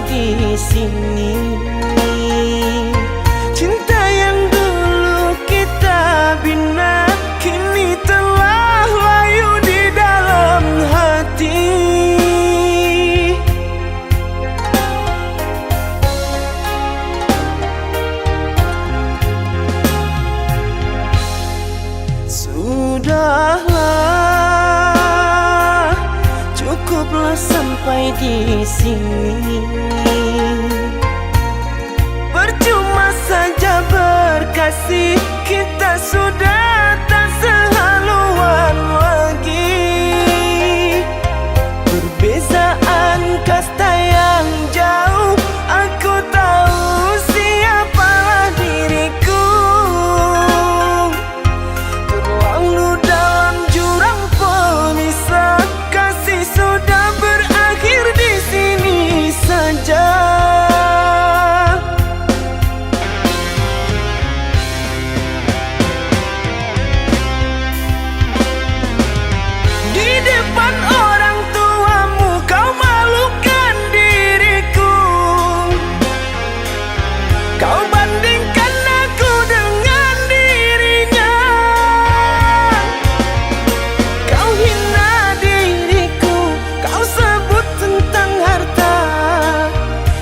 sampai di sini. Cinta yang dulu kita bina kini telah layu di dalam hati. Sudahlah, cukuplah sampai di sini. Percuma saja berkasih, kita sudah tak sehaluan lagi. Perbezaan kasta yang jauh, aku tahu siapalah diriku. Terlalu dalam jurang pemisah, kasih sudah berakhir di sini saja. Di depan orang tuamu kau malukan diriku. Kau bandingkan aku dengan dirinya. Kau hina diriku, kau sebut tentang harta.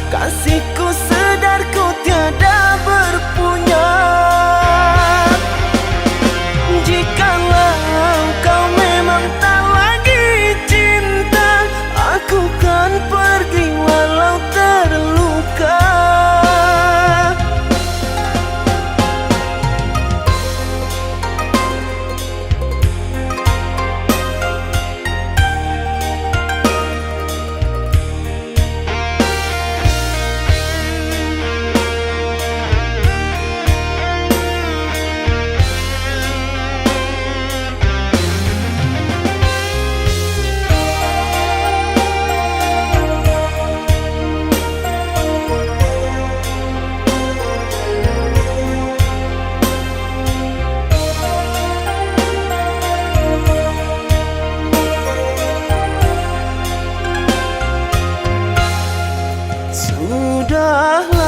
Kasihku sedarku tiada berpunya. Jikalau kau memang tak lagi cinta, aku kan pergi walau terluka.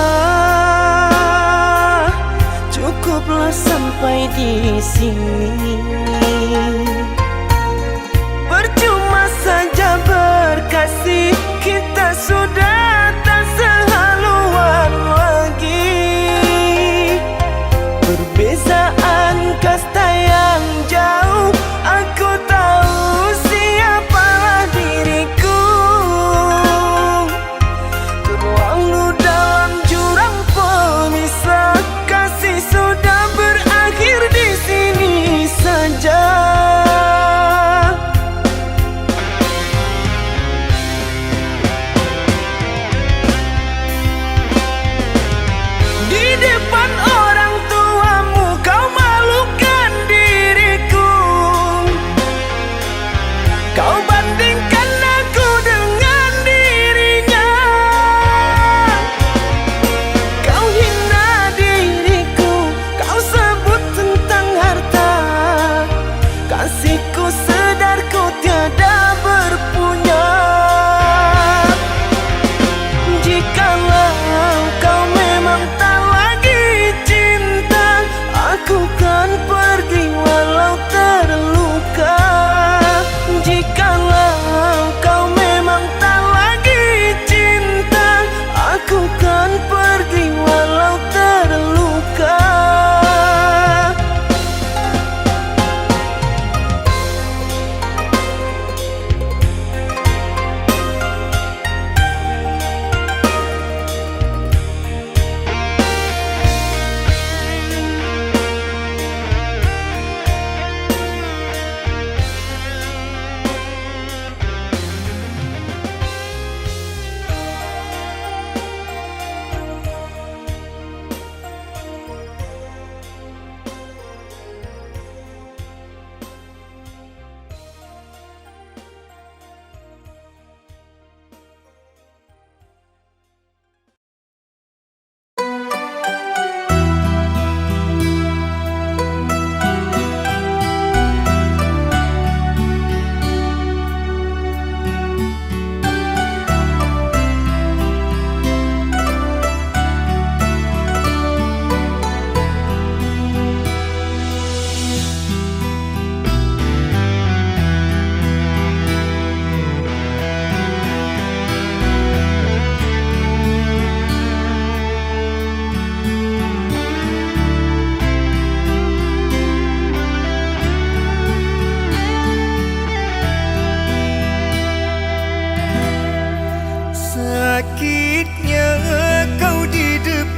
Sudahlah, cukuplah sampai di sini. Percuma saja berkasih, kita sudah tak sehaluan lagi. Perbezaan kasta yang jauh, aku tahu siapalah diriku. Terlalu dalam jurang pemisah, kasih sudah berakhir di sini saja.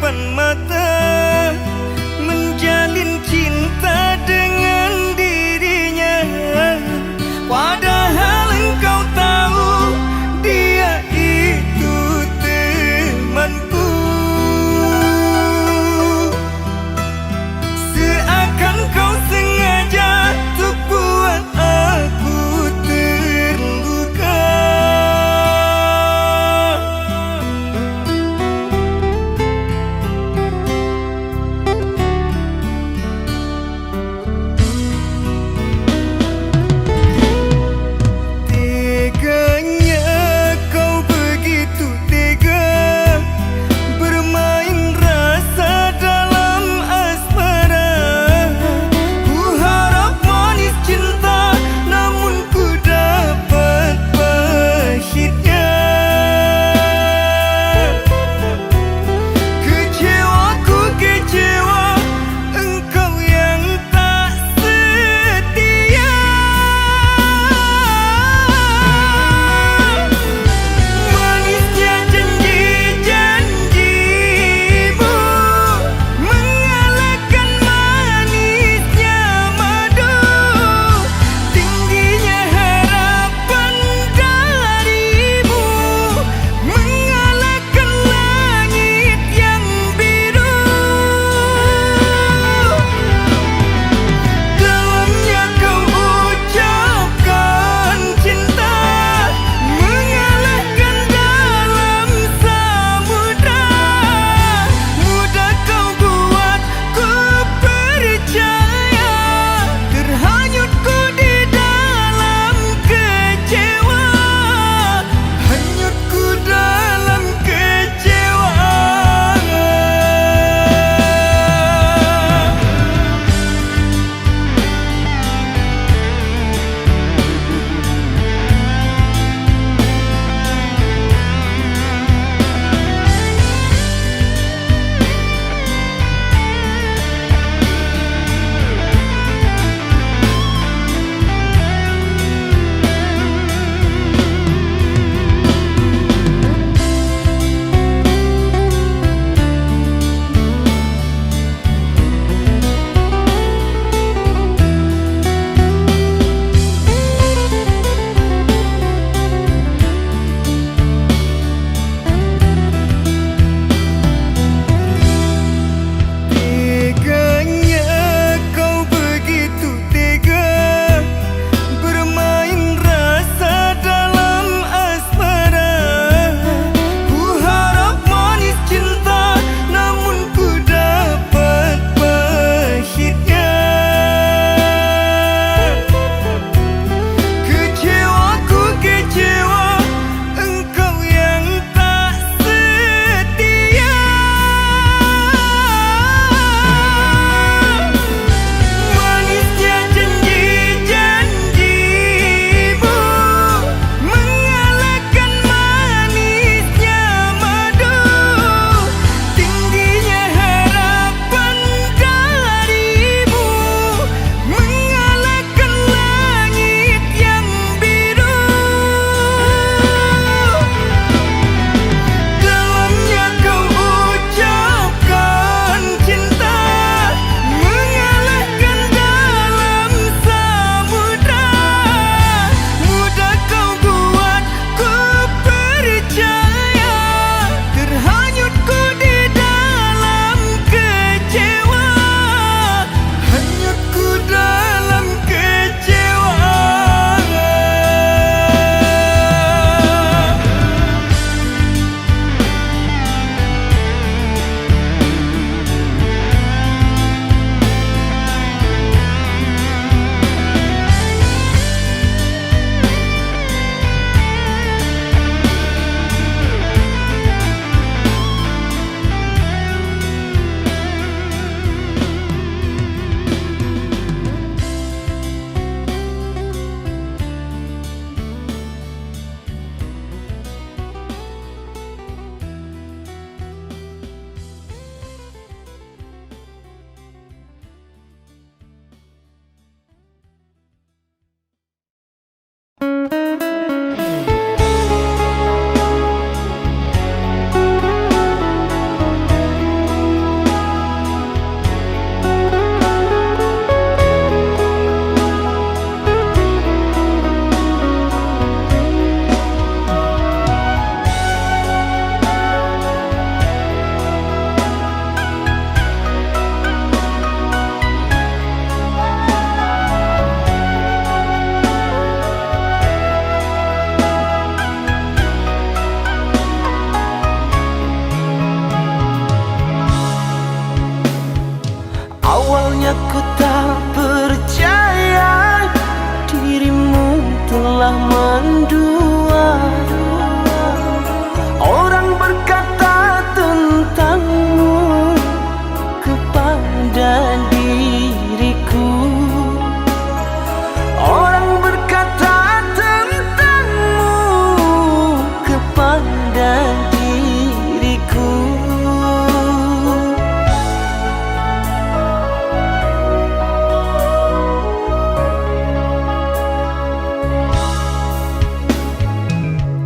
depan mata, menjalin cinta dengan dirinya. Padahal engkau tahu dia itu temanku. Seakan kau sengaja untuk buat aku terluka.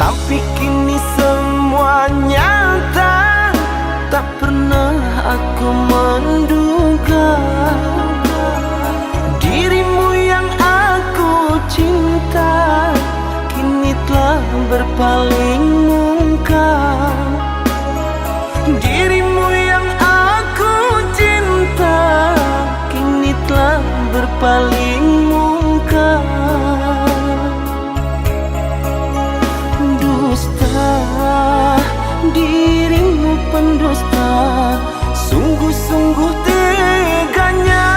Tapi kini semua nyata, tak pernah aku menduga dirimu yang aku cinta kini telah berpaling muka. Dirimu yang aku cinta kini telah berpaling muka. Dusta, dirimu pendusta, sungguh-sungguh teganya.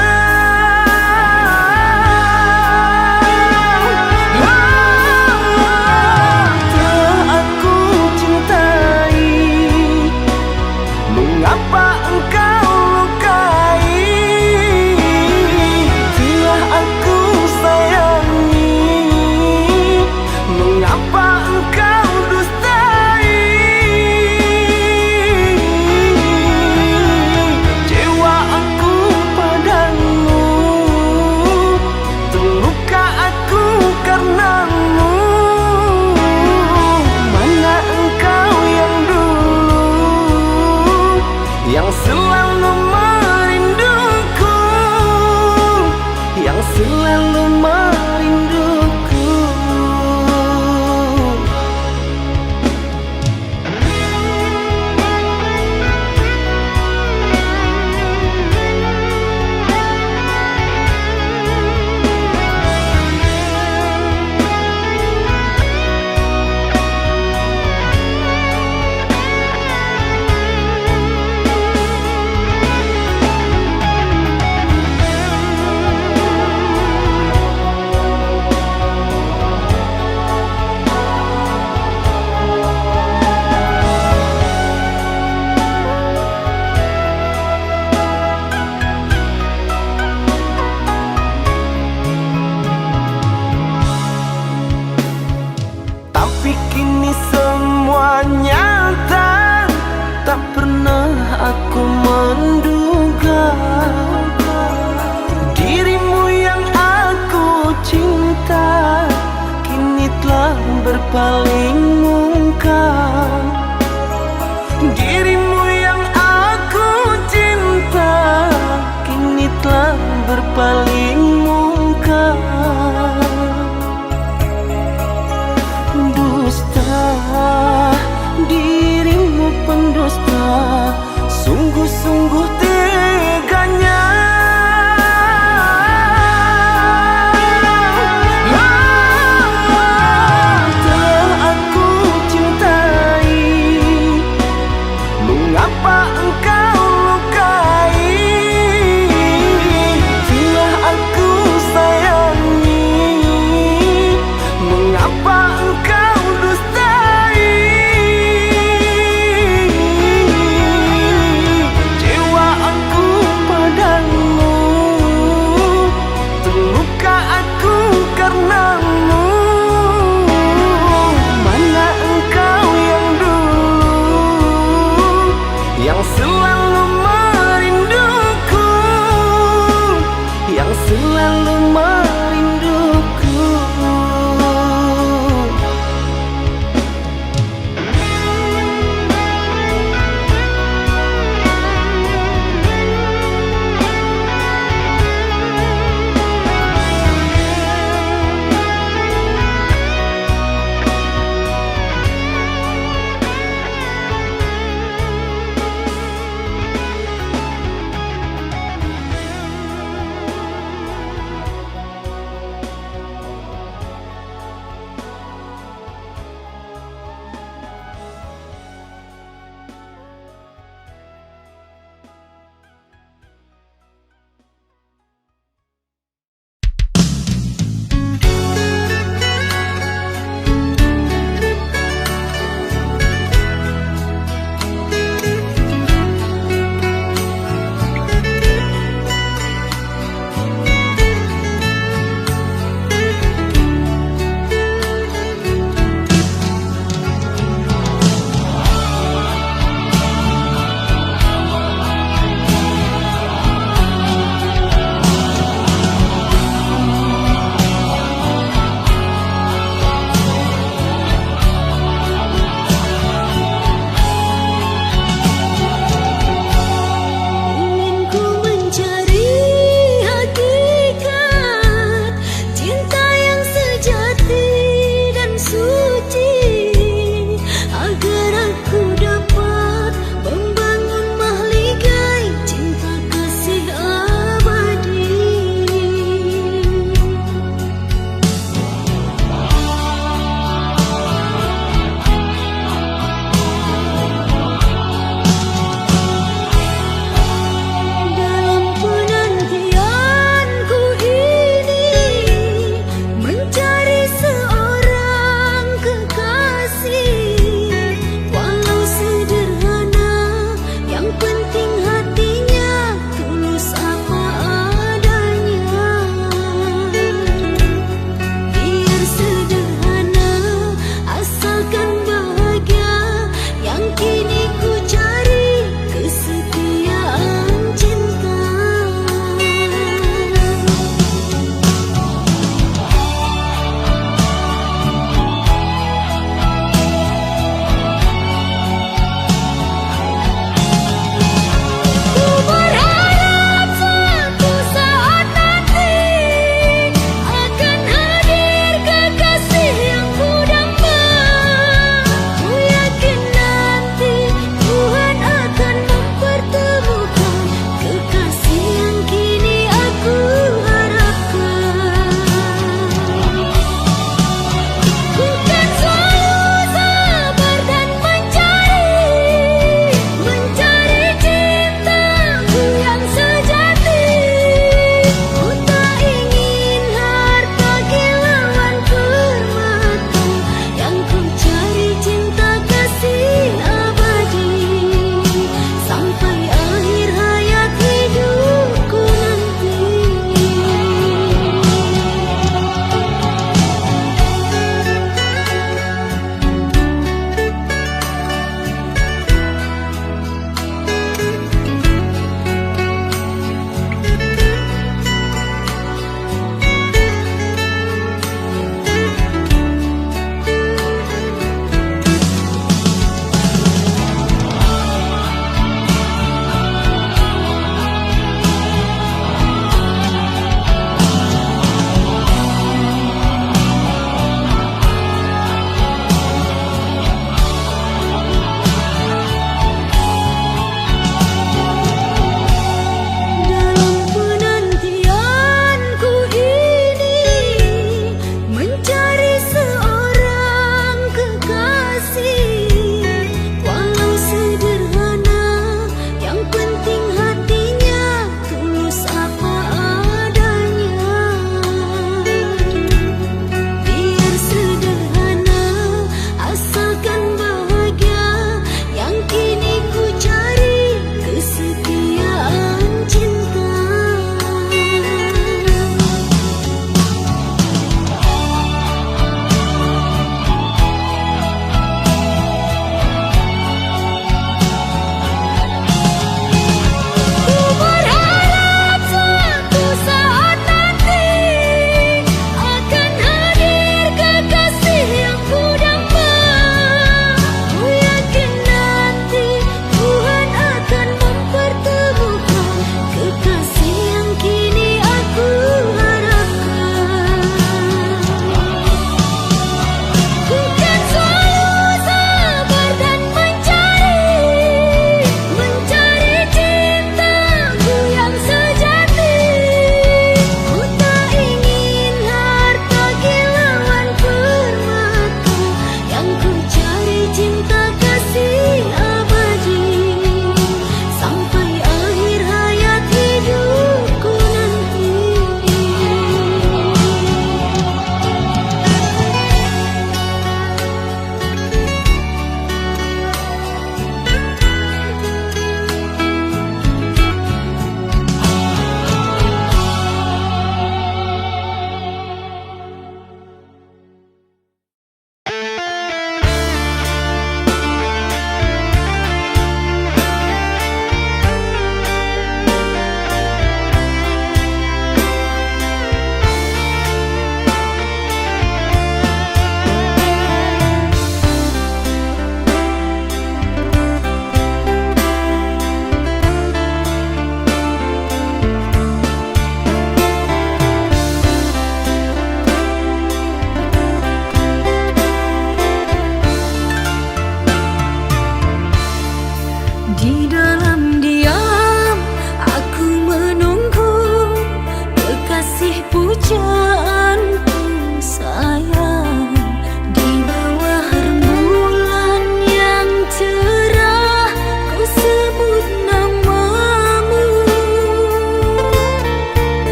Telah aku cintai, mengapa engkau lukai? Telah aku sayangi, mengapa engkau dustai? Kecewa aku padamu, terluka aku karenamu. Mana engkau yang dulu, yang selalu merinduku, yang selalu merinduku. Tapi kini semua nyata, tak pernah aku menduga dirimu yang aku cinta kini telah berpaling muka. Dirimu yang aku cinta kini telah berpaling muka. Dusta, dirimu pendusta, sungguh-sungguh teganya. Telah aku cintai, mengapa engkau lukai? Telah aku sayangi, mengapa engkau dustai? Kecewa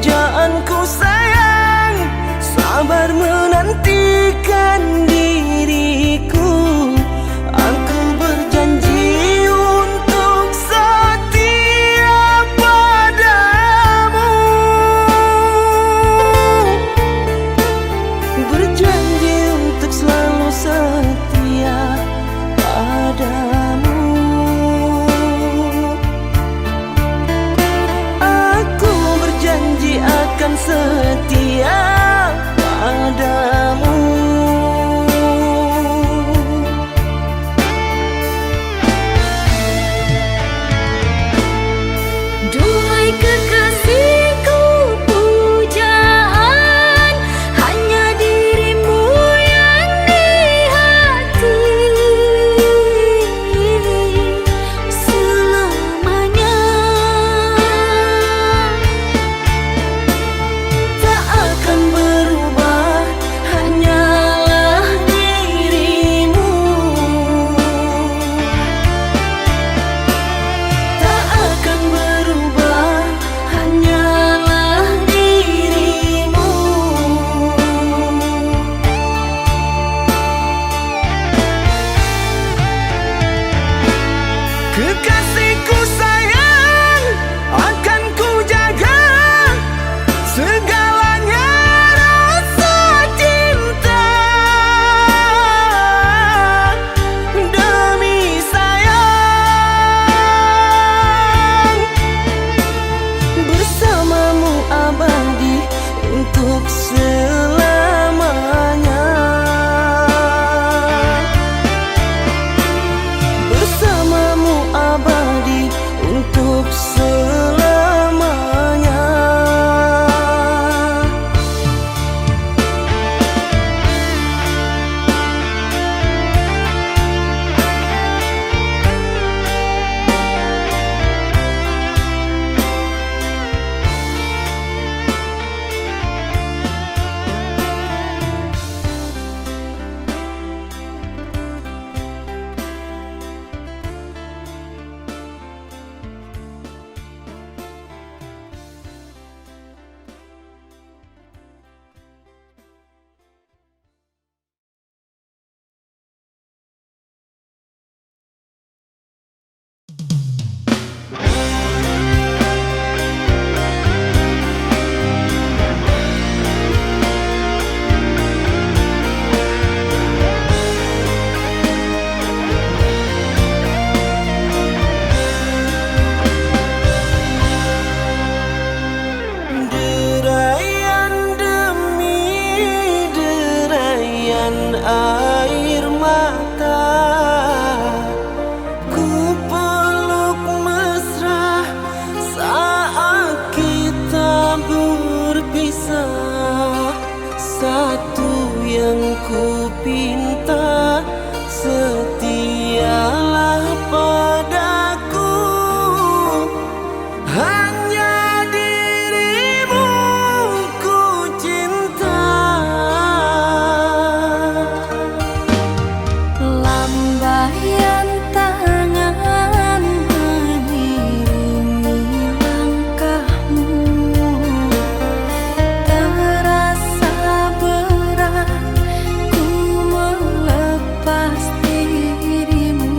pujaanku sayang, sabar menantikan diriku. Aku berjanji untuk setia padamu, berjanji untuk selalu setia padamu. Aku berjanji akan setia padamu. Duhai kekasihku, pujaan hanya dirimu yang di hati selamanya. Tak akan berubah, hanyalah dirimu. Tak akan berubah, hanyalah dirimu. Kekasihku sayang, akan ku jaga segalanya rasa cinta. Demi sayang, bersamamu abadi untuk selamanya. Bersamamu abadi untuk selamanya. Derayan demi derayan air mata, ku peluk mesra saat kita berpisah. Satu yang ku pinta, setialah padaku, hanya dirimu ku cinta. Lambaian tangan mengiringi langkahmu, terasa berat ku melepas dirimu.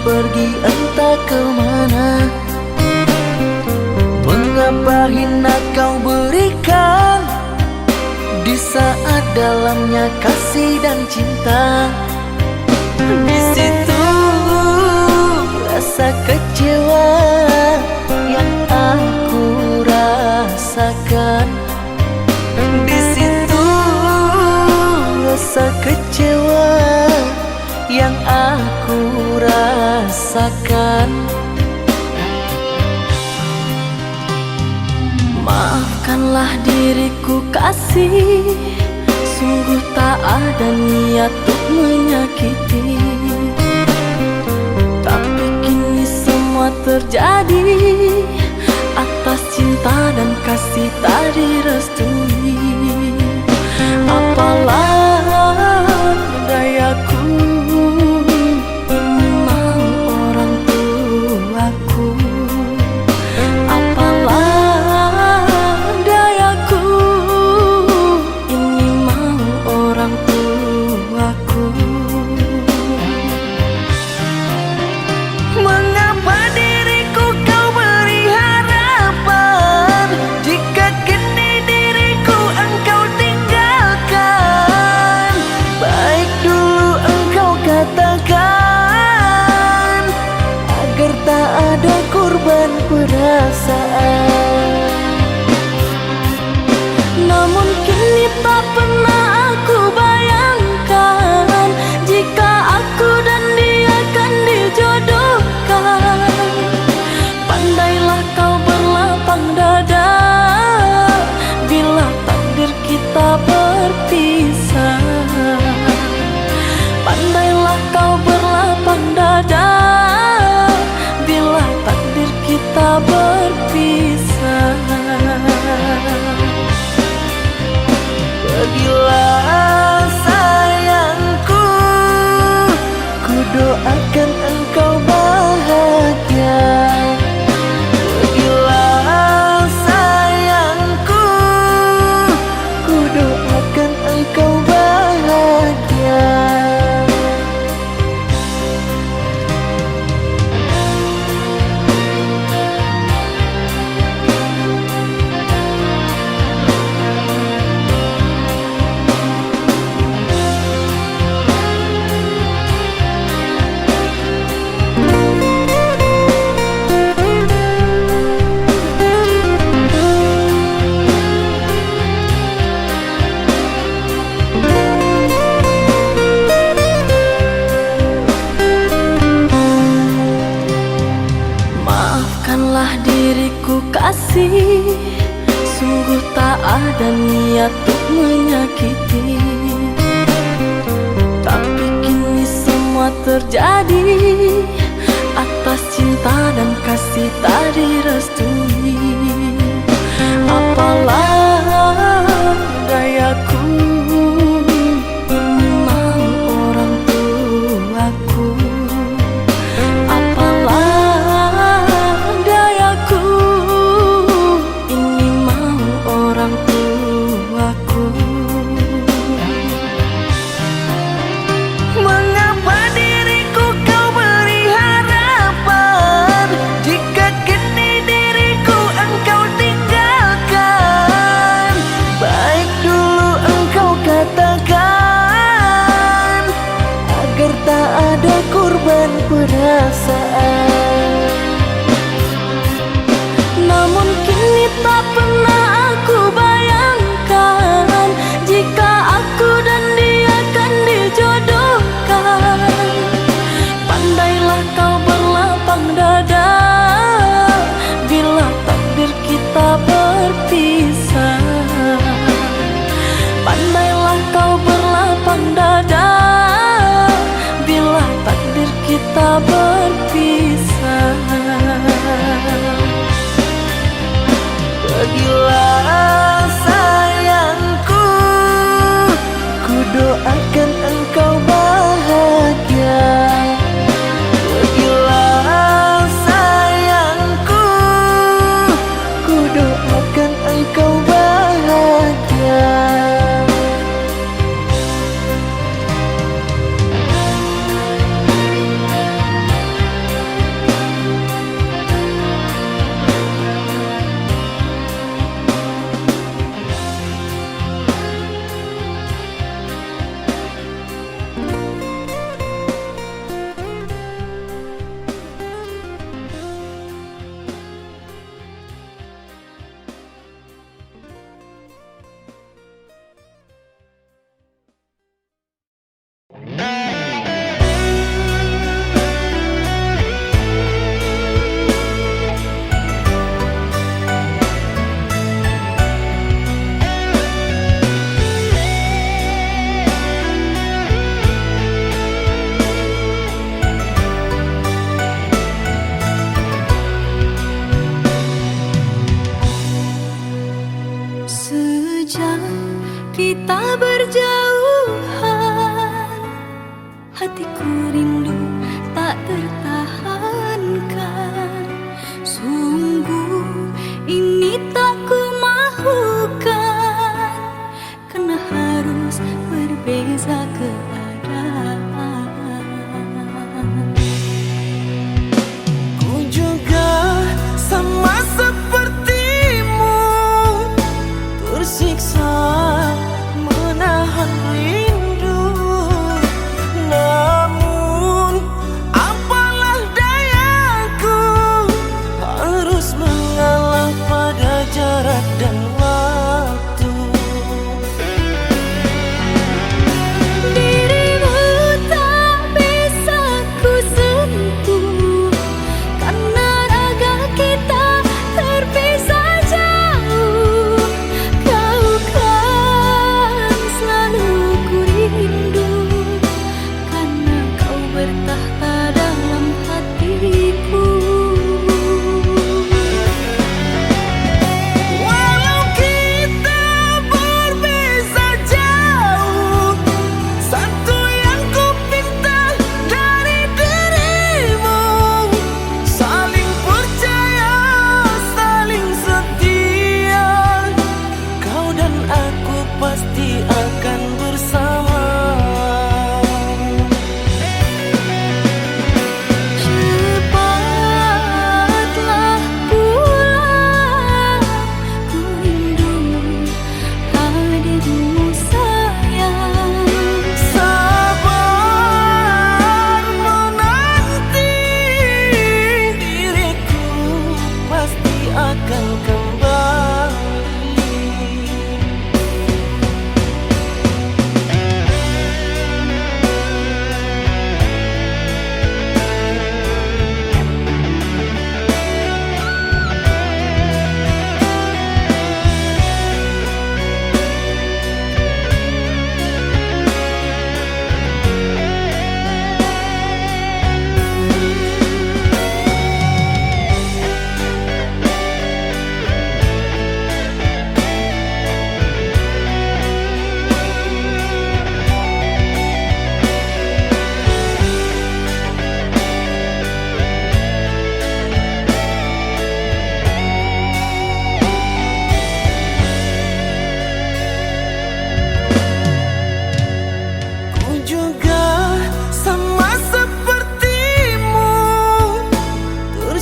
pergi entah kemana. Mengapa hina kau berikan di saat dalamnya kasih dan cinta. Di situ rasa kecewa yang aku rasakan. Di situ rasa kecewa yang aku rasakan. Maafkanlah diriku kasih, sungguh tak ada niat untuk menyakiti. Tapi kini semua terjadi atas cinta dan kasih tak direstui. Apalah dayaku, ini mau orang tuaku. Apalah dayaku, ini mau orang tuaku. Mengapa diriku kau beri harapan jika kini diriku engkau tinggalkan? Baik dulu engkau katakan agar tak ada korban perasaan. Namun kini tak pernah aku bayangkan jika aku dan dia akan dijodohkan. Pandailah kau berlapang dada bila takdir kita berpisah. Pandailah kau berlapang dada bila takdir kita berpisah. Pergilah sayangku, ku doakan engkau bahagia. Pergilah sayangku, ku doakan engkau bahagia. Maafkanlah diriku kasih, sungguh tak ada niat untuk menyakiti. Tapi kini semua terjadi atas cinta dan kasih tak direstui. Apalah dayaku, ini mau orang tuaku. Apalah dayaku, ini mau orang tuaku. Mengapa diriku kau beri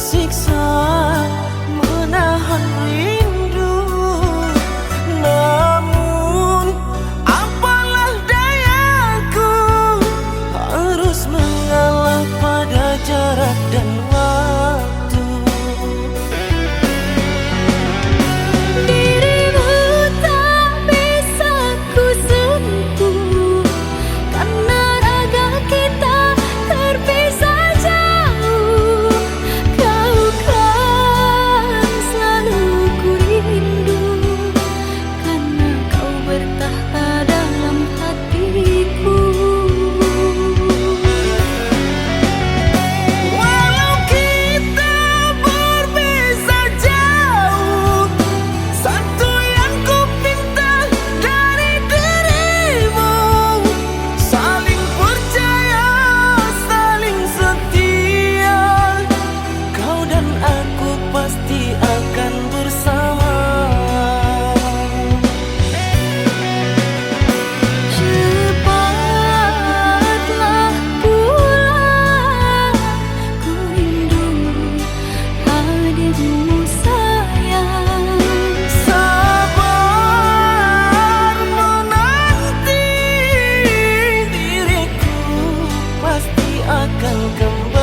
tersiksa menahan rindu. Namun apalah dayaku, harus mengalah pada jarak dan waktu. Dirimu tak bisa ku sentuh, karena raga kita terpisah jauh. Kau kan selalu ku rindu, karena kau bertahta dalam hatiku. Walau kita berbeza jauh, satu yang ku pinta dari dirimu, saling percaya, saling setia. Kau dan aku pasti akan bersama. Cepatlah pulang, ku rindu hadirmu sayang. Sabar menanti, diriku pasti akan kembali.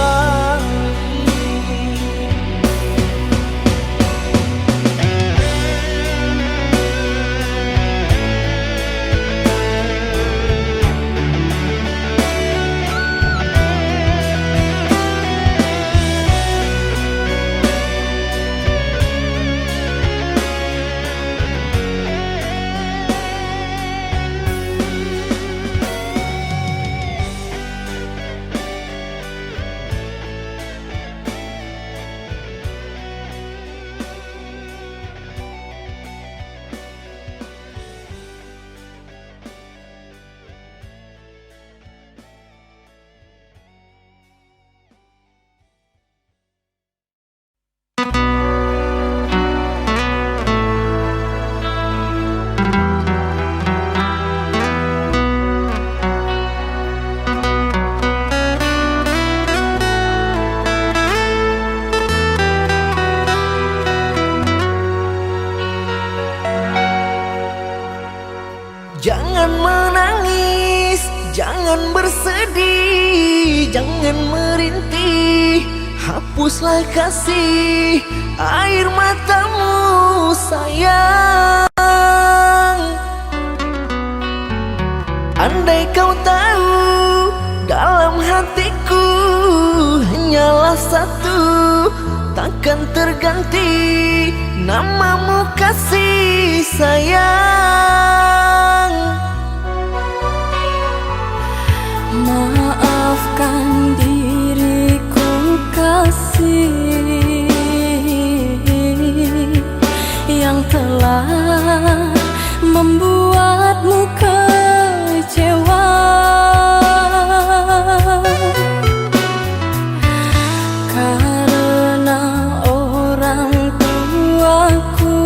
Jangan menangis, jangan bersedih, jangan merintih, hapuslah kasih air matamu sayang. Andai kau tahu, dalam hatiku hanyalah satu, takkan terganti namamu kasih sayang. Maafkan diriku kasih, yang telah membuatmu kecewa. Karena orang tuaku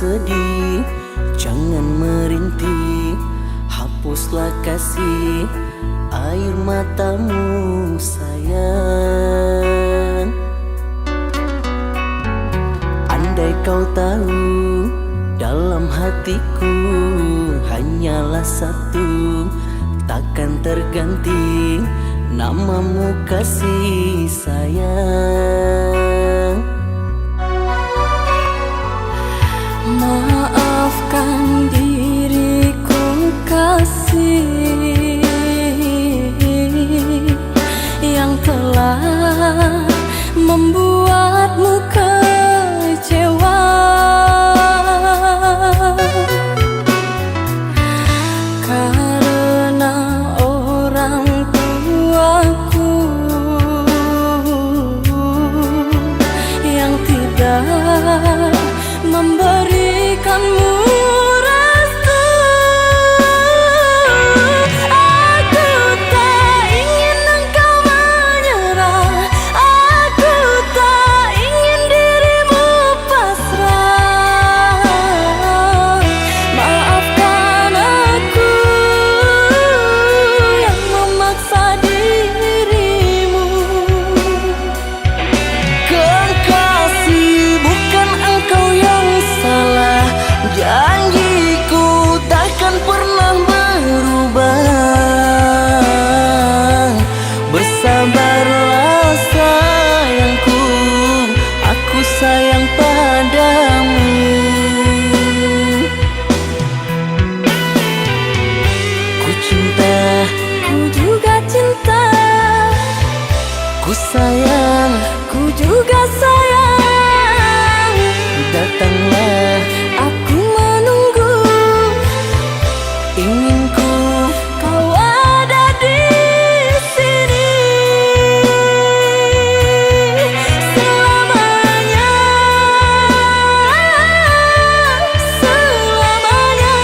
bersedih, jangan merintih, hapuslah kasih air matamu sayang. Andai kau tahu dalam hatiku hanyalah satu, takkan terganti namamu kasih sayang. Maafkan diriku kasih yang telah membuatmu kecewa. Karena orang tuaku yang tidak memberikanmu restu. Aku tak ingin engkau menyerah, aku tak ingin dirimu pasrah. Maafkan aku yang memaksa dirimu. Kekasih, bukan engkau yang salah, janjiku takkan pernah berubah. Bersabarlah sayangku, aku sayang padamu. Ku cinta, Ku juga cinta, ku sayang, ku juga sayang. datanglah Aku menunggu, inginku. kau ada di sini selamanya, selamanya.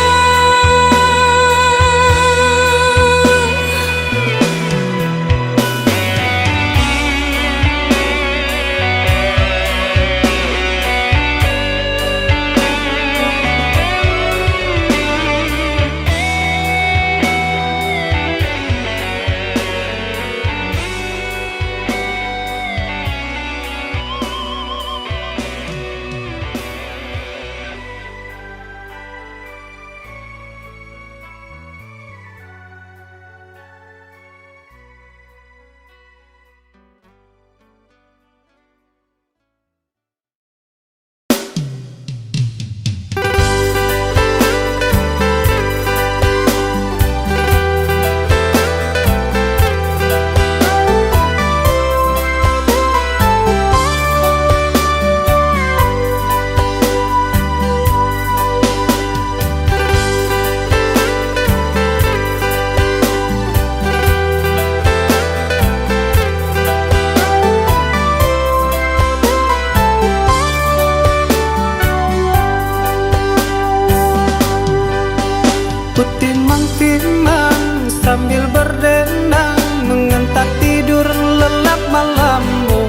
Ku timang-timang sambil berdendang, mengentak tidur lelap malammu.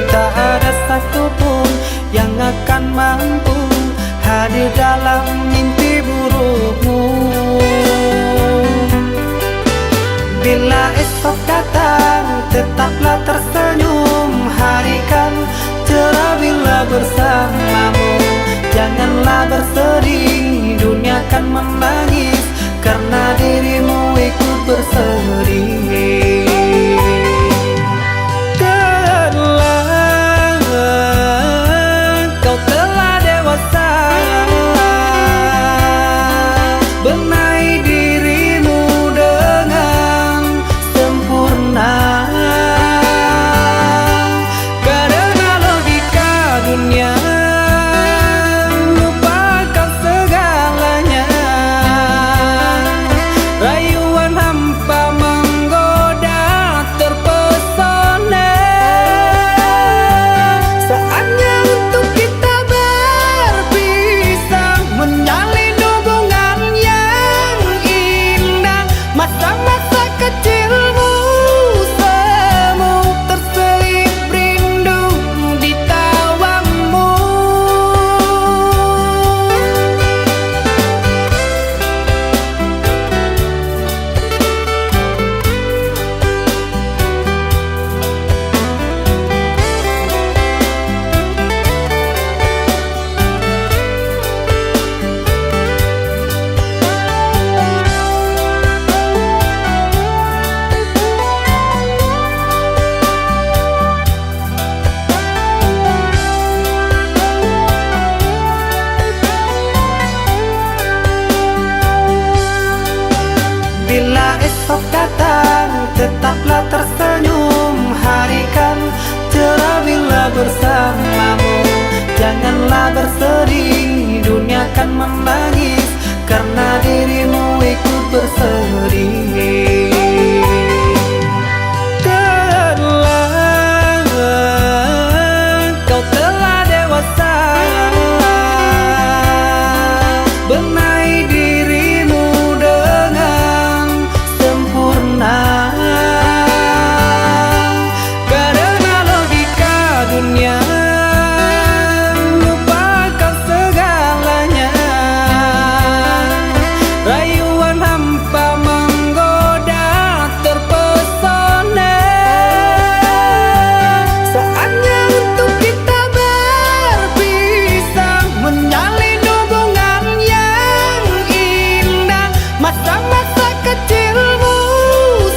Tak ada satupun yang akan mampu hadir dalam mimpi burukmu. Bila esok datang, tetaplah tersenyum. Hari kan cerah bila bersamamu. Janganlah bersedih, dunia kan menangis karena dirimu ikut bersedih. Kau telah dewasa, benahi dirimu dengan sempurna. Karena logika dunia pernah bersedih, dunia kan menangis karena dirimu ikut bersedih. Kau telah dewasa, benahi dirimu dengan sempurna. Karena logika dunia lupakan segalanya, rayuan hampa menggoda terpesona. Saatnya untuk kita berpisah, menjalin hubungan yang indah. Masa-masa kecilmu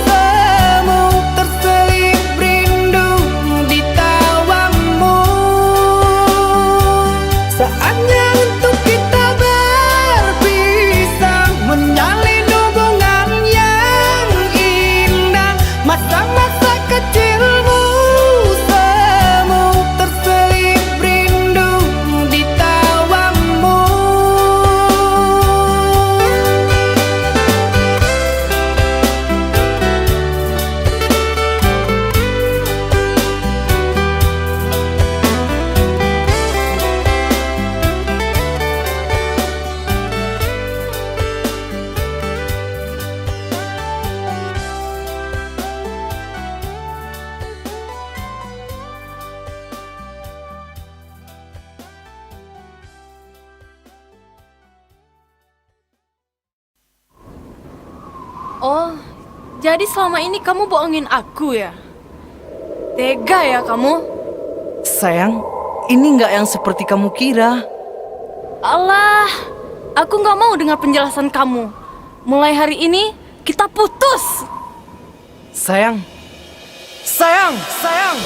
semu terselip rindu di tawamu. Saatnya untuk kita berpisah, menjalin hubungan yang indah. Masa-masa kecilmu semu terselip rindu di tawamu. Oh, jadi selama ini kamu bohongin aku ya? Tega ya kamu? Sayang, ini nggak yang seperti kamu kira. Alah, aku nggak mau dengar penjelasan kamu. Mulai hari ini, kita putus. Sayang, sayang, sayang.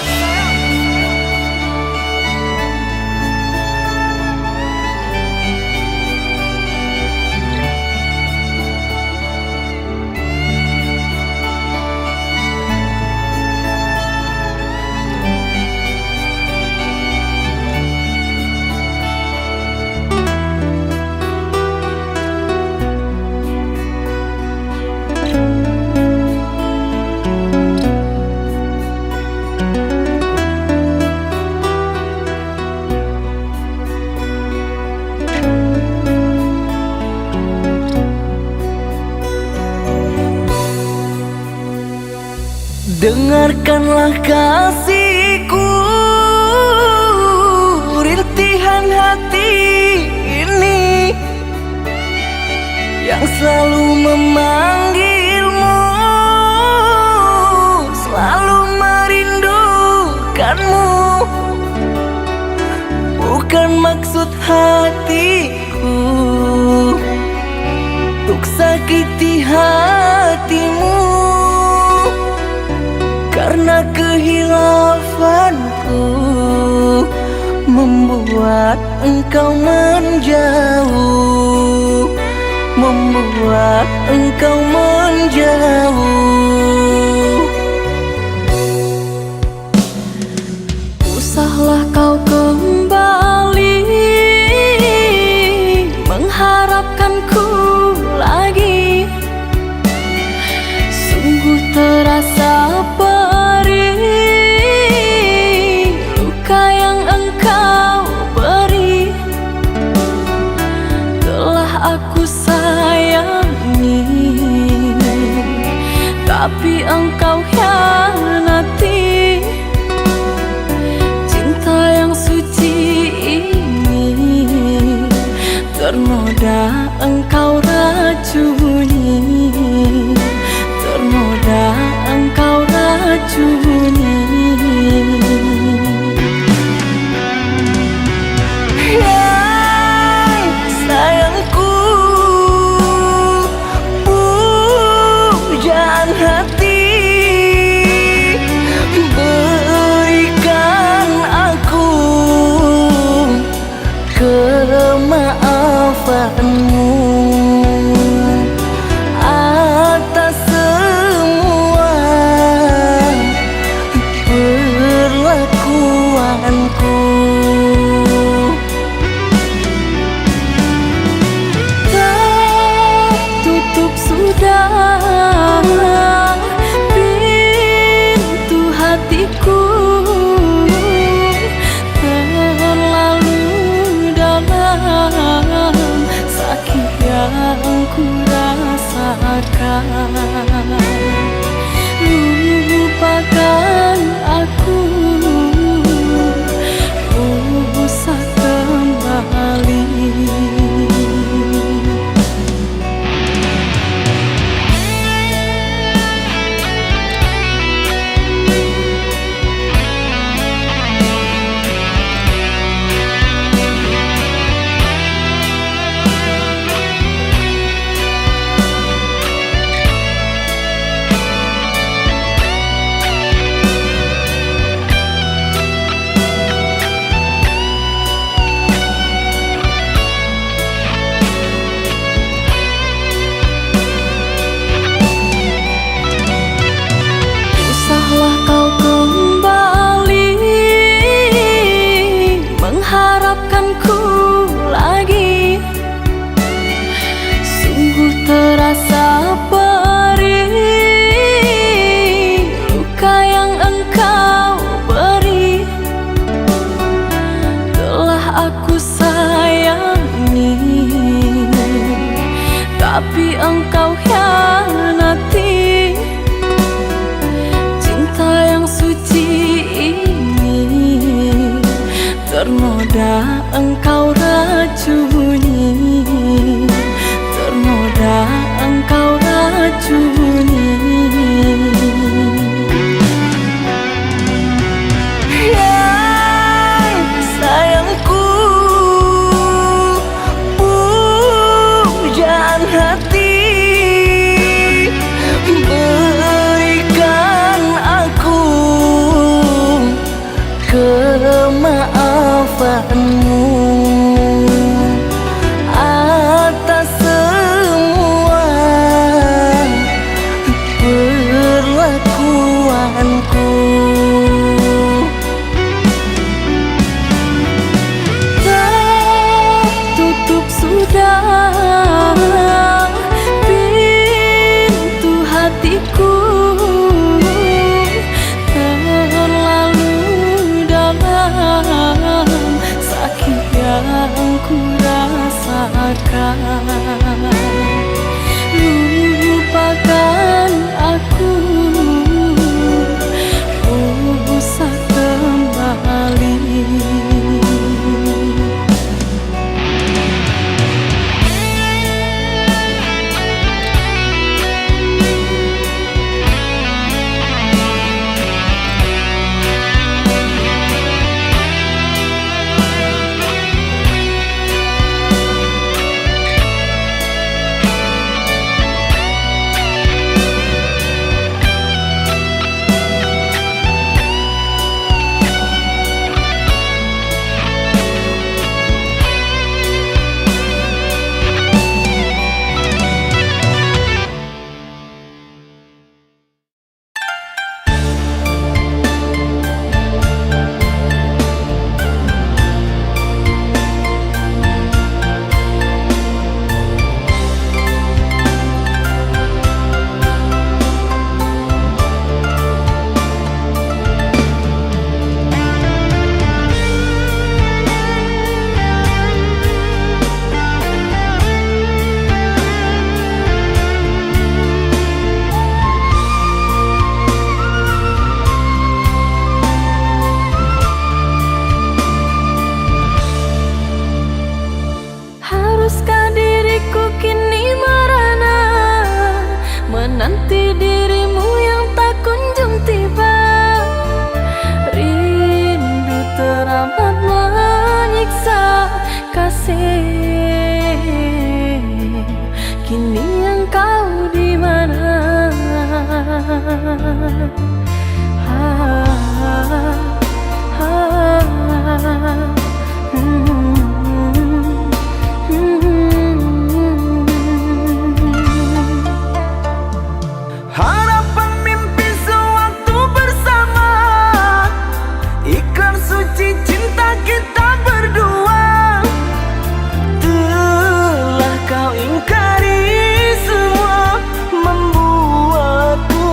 Dengarkanlah kasihku, rintihan hati ini yang selalu memanggilmu, selalu merindukanmu. Bukan maksud hatiku untuk sakiti hatimu, karena kehilafanku membuat engkau menjauh, membuat engkau menjauh. Usahlah kau kembali mengharapkanku lagi. Sungguh terasa perih luka yang engkau beri. Telah aku sayangi, tapi engkau hianati. Cinta yang suci ini ternoda engkau racuni, ternoda engkau racuni. Sayangku, pujaan hati, berikan aku kemaafanmu atas semua perlakuanku. Lupakan aku, usah kembali. Usahlah kau kembali mengharapkanku lagi. Sungguh terasa perih luka yang engkau beri. Telah aku sayangi, tapi engkau hianati. Cinta yang suci ini ternoda engkau racuni, ternoda engkau racuni. Yang sayangku, pujaan hati, berikan aku kemaafanmu atas semua perlakuanku. Tertutup sudah pintu hatiku, terlalu dalam sakit yang ku rasakan. Lupakan aku, usah kembali. Haruskah diriku kini merana menanti dirimu yang tak kunjung tiba? Rindu teramat menyiksa kasih. Kini engkau di mana? Harapan mimpi sewaktu bersama, ikrar suci cinta kita berdua, telah kau ingkari semua, membuatku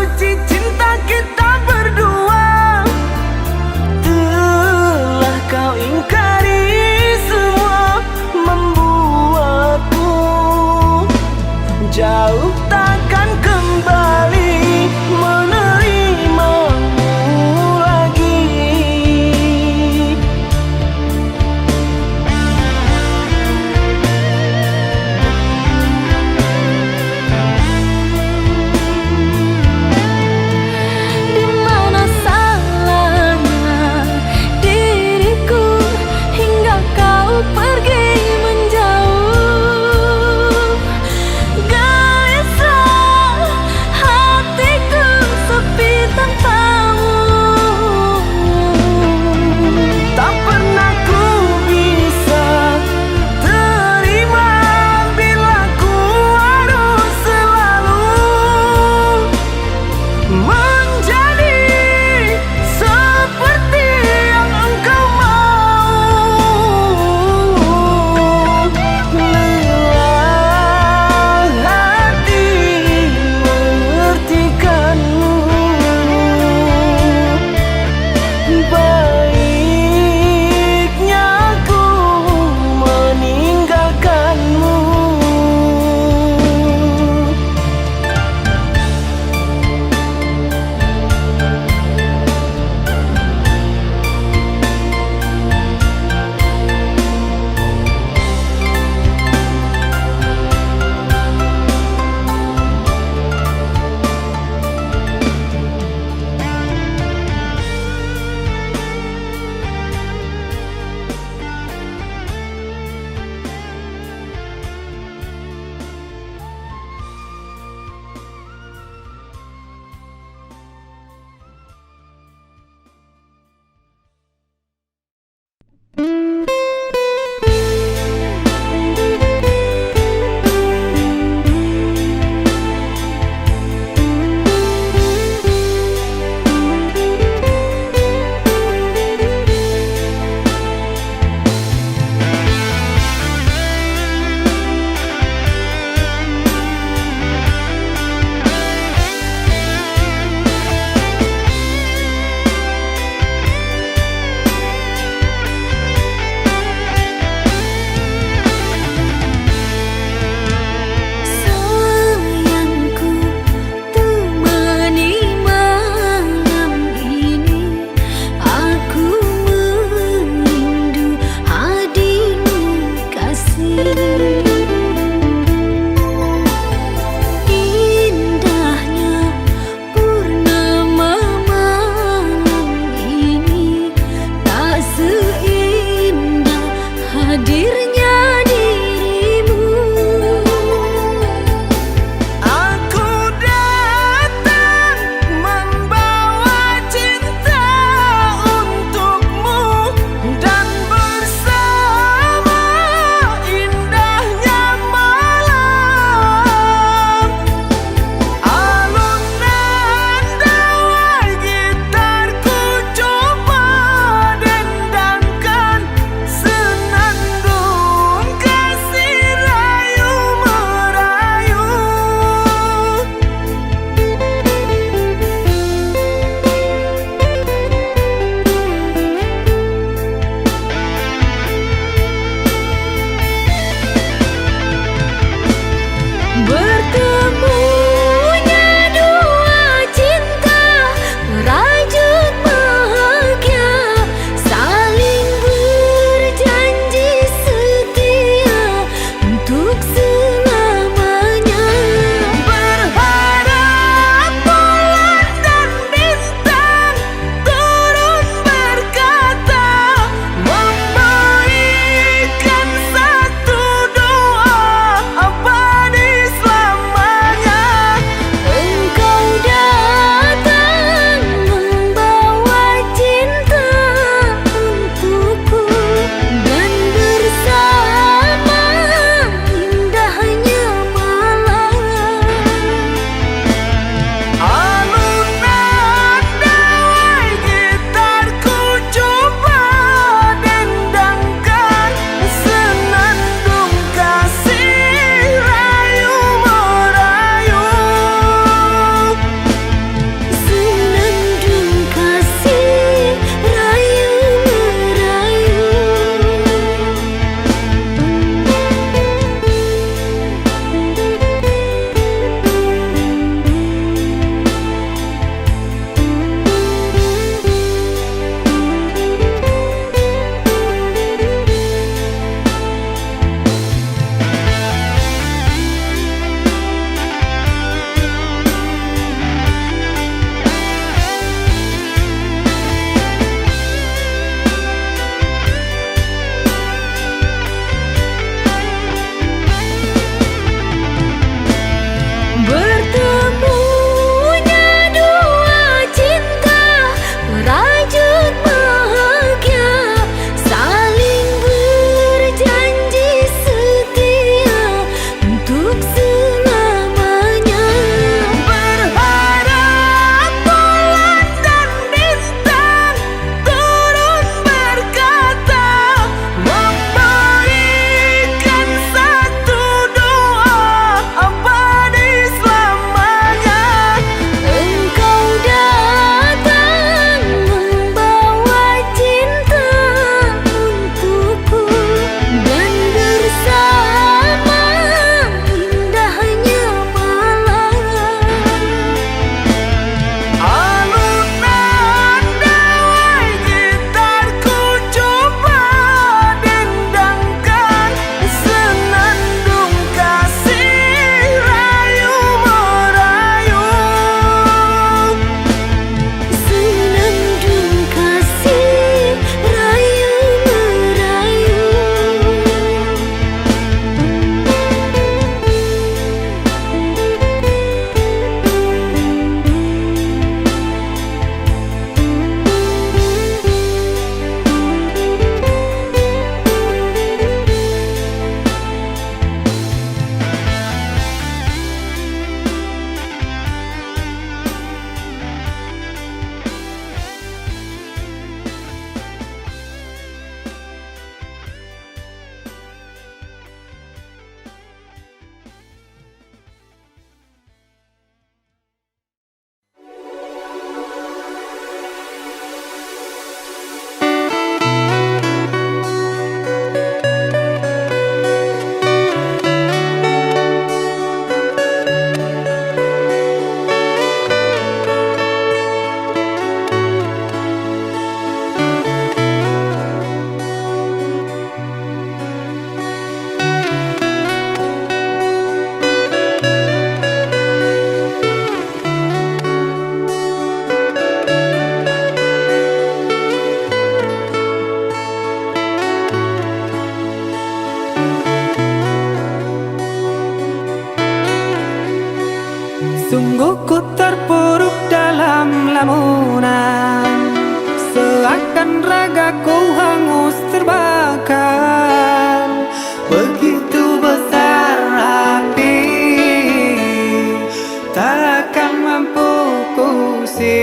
suci cinta kita berdua. Telah kau ingkari semua, membuatku jauh takkan kembali menerimamu lagi. Di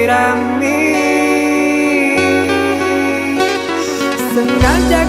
sirammi. Sengaja